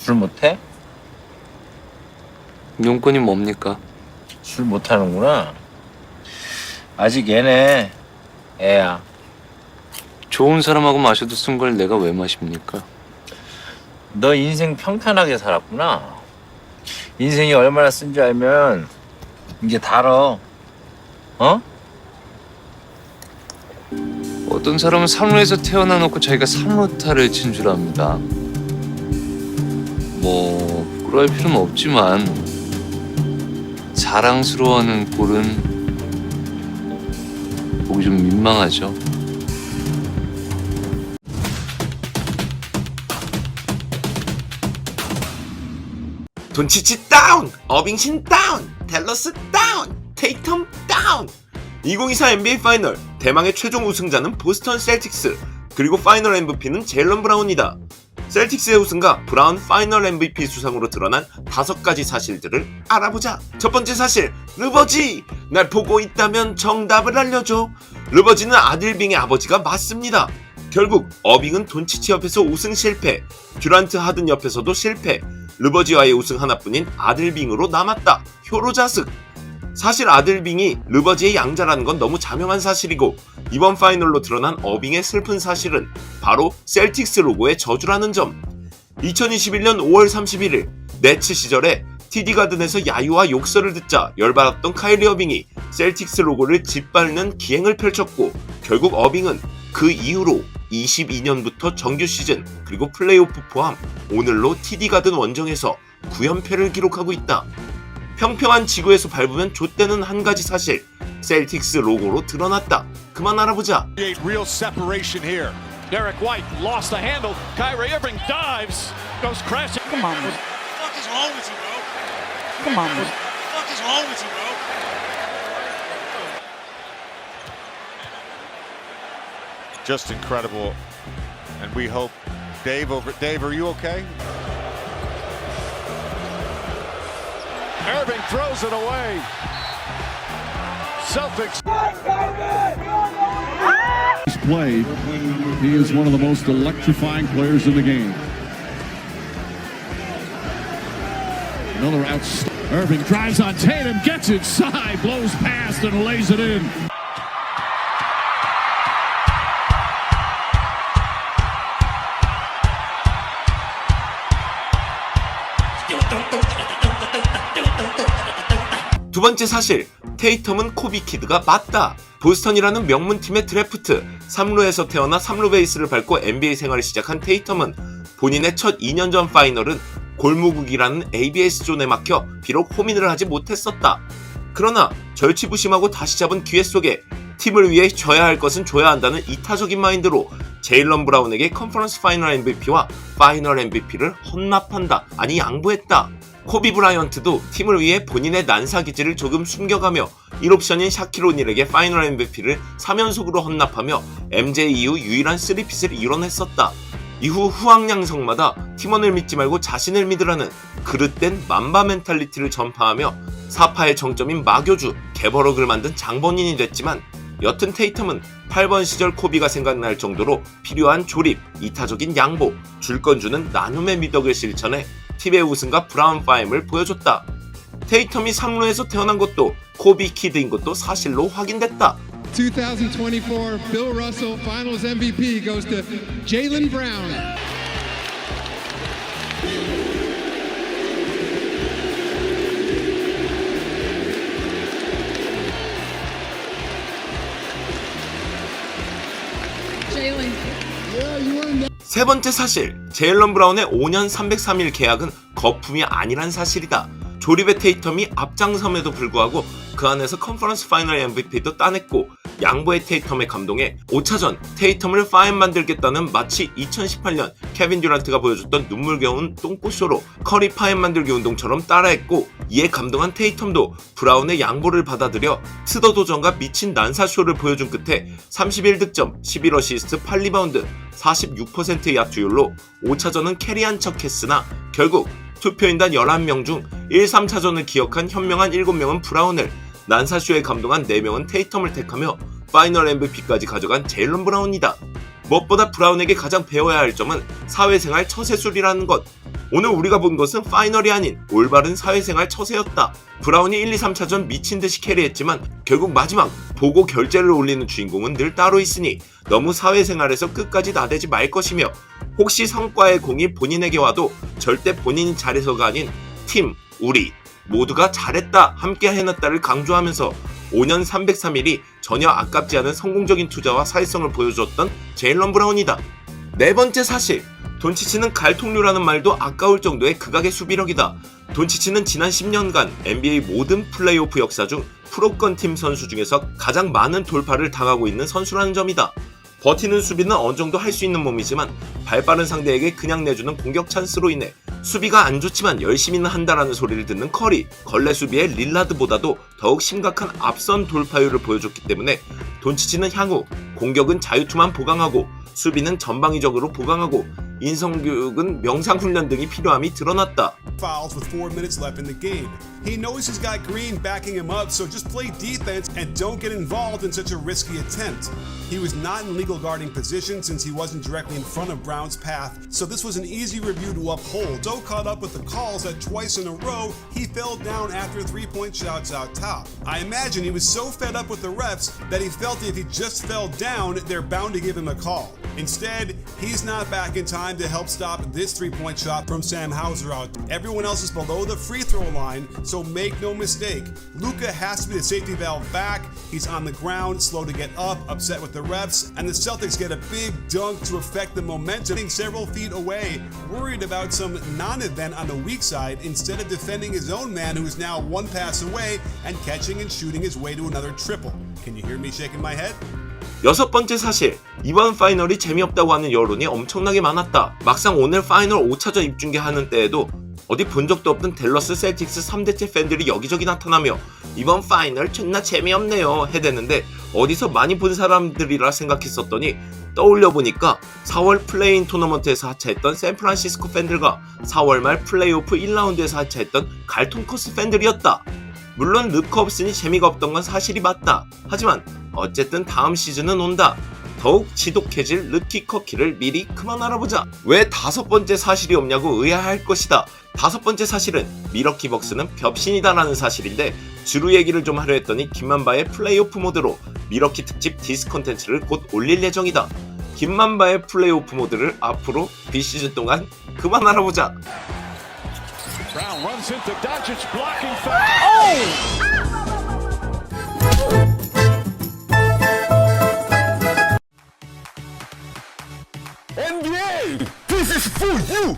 술 못해? 용건이 뭡니까? 술 못하는구나. 아직 얘네 애야. 좋은 사람하고 마셔도 쓴 걸 내가 왜 마십니까? 너 인생 평탄하게 살았구나. 인생이 얼마나 쓴 줄 알면 이제 다 알아. 어? 어떤 사람은 삼루에서 태어나 놓고 자기가 삼루타를 친 줄 압니다. 뭐 부러울 필요는 없지만 자랑스러워하는 꼴은 보기 좀 민망하죠. 돈치치 다운! 어빙신 다운! 댈러스 다운! 테이텀 다운! 2024 NBA 파이널 대망의 최종 우승자는 보스턴 셀틱스, 그리고 파이널 MVP는 제일런 브라운이다. 셀틱스의 우승과 브라운 파이널 MVP 수상으로 드러난 5가지 사실들을 알아보자. 첫 번째 사실, 르버지! 날 보고 있다면 정답을 알려줘. 르버지는 아들 빙의 아버지가 맞습니다. 결국 어빙은 돈치치 옆에서 우승 실패, 듀란트 하든 옆에서도 실패, 르버지와의 우승 하나뿐인 아들 빙으로 남았다. 효로자숙. 사실 아들 빙이 르버지의 양자라는 건 너무 자명한 사실이고, 이번 파이널로 드러난 어빙의 슬픈 사실은 바로 셀틱스 로고의 저주라는 점. 2021년 5월 31일 네츠 시절에 TD 가든에서 야유와 욕설을 듣자 열받았던 카이리 어빙이 셀틱스 로고를 짓밟는 기행을 펼쳤고, 결국 어빙은 그 이후로 22년부터 정규 시즌 그리고 플레이오프 포함 오늘로 TD 가든 원정에서 9연패를 기록하고 있다. 평평한 지구에서 밟으면 좆되는 한 가지 사실, 셀틱스 로고로 드러났다. 그만 알아보자. Real separation here. Derek White lost the handle. Kyrie Irving dives, goes crashing. Come on, What the fuck is wrong with you, bro? come on. What the fuck is wrong with you, bro? Just incredible, and we hope Dave, are you okay? Irving throws it away. Celtics. He's played. He is one of the most electrifying players in the game. Another out. Irving drives on Tatum, gets inside, blows past, and lays it in. 두 번째 사실, 테이텀은 코비 키드가 맞다. 보스턴이라는 명문팀의 드래프트, 3루에서 태어나 3루 베이스를 밟고 NBA 생활을 시작한 테이텀은 본인의 첫 2년 전 파이널은 골무국이라는 ABS 존에 막혀 비록 홈인을 하지 못했었다. 그러나 절치부심하고 다시 잡은 기회 속에 팀을 위해 져야 할 것은 줘야 한다는 이타적인 마인드로 제일런 브라운에게 컨퍼런스 파이널 MVP와 파이널 MVP를 헌납한다. 아니 양보했다. 코비 브라이언트도 팀을 위해 본인의 난사기질을 조금 숨겨가며 1옵션인 샤킬 오닐에게 파이널 MVP를 3연속으로 헌납하며 MJ 이후 유일한 3핏을 이뤄냈었다. 이후 후황양성마다 팀원을 믿지 말고 자신을 믿으라는 그릇된 맘바 멘탈리티를 전파하며 사파의 정점인 마교주 개버럭을 만든 장본인이 됐지만, 여튼 테이텀은 8번 시절 코비가 생각날 정도로 필요한 조립, 이타적인 양보, 줄 건 주는 나눔의 미덕을 실천해 팀의 우승과 브라운 파임을 보여줬다. 테이텀이 3루에서 태어난 것도 코비 키드인 것도 사실로 확인됐다. 2024 Bill Russell Finals MVP goes to Jaylen Brown. 세 번째 사실, 제일런 브라운의 5년 303일 계약은 거품이 아니란 사실이다. 조립의 테이텀이 앞장섬에도 불구하고 그 안에서 컨퍼런스 파이널 MVP도 따냈고, 양보의 테이텀에 감동해 5차전 테이텀을 파인 만들겠다는 마치 2018년 케빈 듀란트가 보여줬던 눈물겨운 똥꼬쇼로 커리 파인 만들기 운동처럼 따라했고, 이에 감동한 테이텀도 브라운의 양보를 받아들여 트더 도전과 미친 난사쇼를 보여준 끝에 31득점, 11어시스트, 8리바운드, 46%의 야투율로 5차전은 캐리한 척했으나 결국 투표인단 11명 중 1, 3차전을 기억한 현명한 7명은 브라운을, 난사쇼에 감동한 4명은 테이텀을 택하며 파이널 MVP까지 가져간 제일런 브라운이다. 무엇보다 브라운에게 가장 배워야 할 점은 사회생활 처세술이라는 것. 오늘 우리가 본 것은 파이널이 아닌 올바른 사회생활 처세였다. 브라운이 1, 2, 3차전 미친듯이 캐리했지만 결국 마지막 보고 결제를 올리는 주인공은 늘 따로 있으니 너무 사회생활에서 끝까지 나대지 말 것이며, 혹시 성과의 공이 본인에게 와도 절대 본인이 잘해서가 아닌 팀, 우리 모두가 잘했다, 함께 해냈다를 강조하면서 5년 303일이 전혀 아깝지 않은 성공적인 투자와 사회성을 보여주었던 제일런 브라운이다. 네 번째 사실, 돈치치는 갈통류라는 말도 아까울 정도의 극악의 수비력이다. 돈치치는 지난 10년간 NBA 모든 플레이오프 역사 중 프로권 팀 선수 중에서 가장 많은 돌파를 당하고 있는 선수라는 점이다. 버티는 수비는 어느 정도 할 수 있는 몸이지만 발빠른 상대에게 그냥 내주는 공격 찬스로 인해 수비가 안 좋지만 열심히는 한다라는 소리를 듣는 커리, 걸레 수비의 릴라드보다도 더욱 심각한 앞선 돌파율을 보여줬기 때문에 돈치치는 향후 공격은 자유투만 보강하고 수비는 전방위적으로 보강하고 인성교육은 명상훈련 등이 필요함이 드러났다. Fouls with 4 minutes left in the game. He knows he's got Green backing him up, so just play defense and don't get involved in such a risky attempt. He was not in legal guarding position since he wasn't directly in front of Brown's path, so this was an easy review to uphold. So caught up with the calls that twice in a row, he fell down after 3-point shots out top. I imagine he was so fed up with the refs that he felt if he just fell down, they're bound to give him a call. Instead, he's not back in time to help stop this 3-point shot from Sam Hauser out. Everyone else is below the free throw line, so make no mistake, Luka has to be the safety valve back. He's on the ground, slow to get up, upset with the refs, and the Celtics get a big dunk to affect the momentum, several feet away, worried about some non-event on the weak side instead of defending his own man who is now one pass away and catching and shooting his way to another triple. Can you hear me shaking my head? 여섯 번째 사실, 이번 파이널이 재미없다고 하는 여론이 엄청나게 많았다. 막상 오늘 파이널 5차전 입중계하는 때에도 어디 본 적도 없던 댈러스 셀틱스 3대째 팬들이 여기저기 나타나며 이번 파이널 존나 재미없네요 해대는데 어디서 많이 본 사람들이라 생각했었더니 떠올려보니까 4월 플레이인 토너먼트에서 하차했던 샌프란시스코 팬들과 4월 말 플레이오프 1라운드에서 하차했던 갈통커스 팬들이었다. 물론 르크 없으니 재미가 없던 건 사실이 맞다. 하지만 어쨌든 다음 시즌은 온다. 더욱 지독해질 르키 커키를 미리 그만 알아보자. 왜 다섯 번째 사실이 없냐고 의아할 것이다. 다섯 번째 사실은 미러키 벅스는 벽신이다라는 사실인데, 주루 얘기를 좀 하려 했더니 김만바의 플레이오프 모드로 미러키 특집 디스 컨텐츠를 곧 올릴 예정이다. 김만바의 플레이오프 모드를 앞으로 비시즌 동안 그만 알아보자. Brown runs into Doncic, blocking foul. NBA! This is for you!